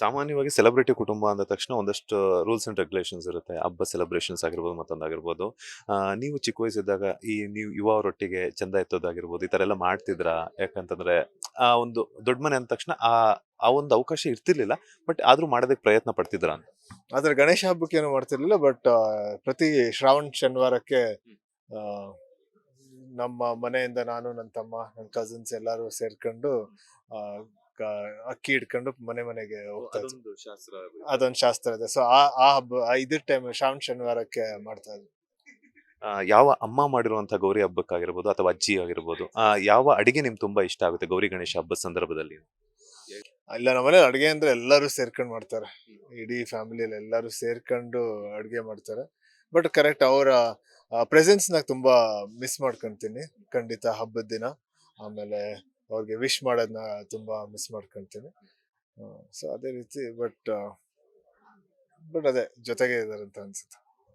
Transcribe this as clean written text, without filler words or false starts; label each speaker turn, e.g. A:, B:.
A: ಸಾಮಾನ್ಯವಾಗಿ ಸೆಲೆಬ್ರಿಟಿ ಕುಟುಂಬ ಅಂದ ತಕ್ಷಣ ಒಂದಷ್ಟು ರೂಲ್ಸ್ ಅಂಡ್ ರೆಗ್ಯುಲೇಷನ್ಸ್ ಇರುತ್ತೆ. ಹಬ್ಬ ಸೆಲೆಬ್ರೇಷನ್ಸ್ ಆಗಿರ್ಬೋದು, ಮತ್ತೊಂದಾಗಿರ್ಬೋದು. ನೀವು ಚಿಕ್ಕ ವಯಸ್ಸಿದ್ದಾಗ ನೀವು ಯುವ ಅವರೊಟ್ಟಿಗೆ ಚಂದ ಎತ್ತೋದಾಗಿರ್ಬೋದು, ಈ ಥರ ಎಲ್ಲ ಮಾಡ್ತಿದ್ರಾ? ಯಾಕಂತಂದ್ರೆ ಆ ಒಂದು ದೊಡ್ಡ ಮನೆ ಅಂದ ತಕ್ಷಣ ಆ ಒಂದು ಅವಕಾಶ ಇರ್ತಿರ್ಲಿಲ್ಲ. ಬಟ್ ಆದ್ರೂ ಮಾಡೋದಕ್ಕೆ ಪ್ರಯತ್ನ ಪಡ್ತಿದ್ರಾ ಅಂತ.
B: ಆದ್ರೆ ಗಣೇಶ ಹಬ್ಬಕ್ಕೆ ಏನು ಮಾಡ್ತಿರ್ಲಿಲ್ಲ. ಬಟ್ ಪ್ರತಿ ಶ್ರಾವಣ ಶನಿವಾರಕ್ಕೆ ಆ, ನಮ್ಮ ಮನೆಯಿಂದ ನಾನು, ನನ್ನ ತಮ್ಮ, ನನ್ನ ಕಸಿನ್ಸ್ ಎಲ್ಲರೂ ಸೇರ್ಕೊಂಡು ಆ, ಅಕ್ಕಿ ಇಟ್ಕೊಂಡು ಮನೆ ಮನೆಗೆ ಹೋಗ್ತಾ ಇದ್ವಿ.
A: ಅದೊಂದು ಶಾಸ್ತ್ರ.
B: ಅದೊಂದು ಶಾಸ್ತ್ರ ಇದೆ. ಸೊ ಆ ಹಬ್ಬ ಇದ್ರ ಟೈಮ್ ಶ್ರಾವಣ ಶನಿವಾರಕ್ಕೆ ಮಾಡ್ತಾ ಇದ್ವಿ.
A: ಯಾವ ಅಮ್ಮ ಮಾಡಿರುವಂತ ಗೌರಿ ಹಬ್ಬಕ್ಕಾಗಿರ್ಬೋದು ಅಥವಾ ಅಜ್ಜಿ ಆಗಿರ್ಬೋದು, ಯಾವ ಅಡಿಗೆ ನಿಮ್ಗೆ ತುಂಬಾ ಇಷ್ಟ ಆಗುತ್ತೆ ಗೌರಿ ಗಣೇಶ ಹಬ್ಬದ ಸಂದರ್ಭದಲ್ಲಿ?
B: ಇಲ್ಲ, ನಮ್ಮನೇಲಿ ಅಡ್ಗೆ ಅಂದ್ರೆ ಎಲ್ಲರೂ ಸೇರ್ಕೊಂಡು ಮಾಡ್ತಾರೆ. ಇಡೀ ಫ್ಯಾಮಿಲಿಯಲ್ಲಿ ಎಲ್ಲರೂ ಸೇರ್ಕೊಂಡು ಅಡ್ಗೆ ಮಾಡ್ತಾರೆ. ಬಟ್ ಕರೆಕ್ಟ್ ಅವರ ಪ್ರೆಸೆನ್ಸ್ ನ ತುಂಬಾ ಮಿಸ್ ಮಾಡ್ಕೊಂತೀನಿ ಖಂಡಿತ ಹಬ್ಬದ ದಿನ. ಆಮೇಲೆ ಅವ್ರಿಗೆ ವಿಶ್ ಮಾಡೋದನ್ನ ತುಂಬಾ ಮಿಸ್ ಮಾಡ್ಕೊಂತೀನಿ. ಸೊ ಅದೇ ರೀತಿ ಬಟ್ ಅದೇ ಜೊತೆಗೆ ಇದಾರೆ ಅಂತ ಅನ್ಸುತ್ತೆ.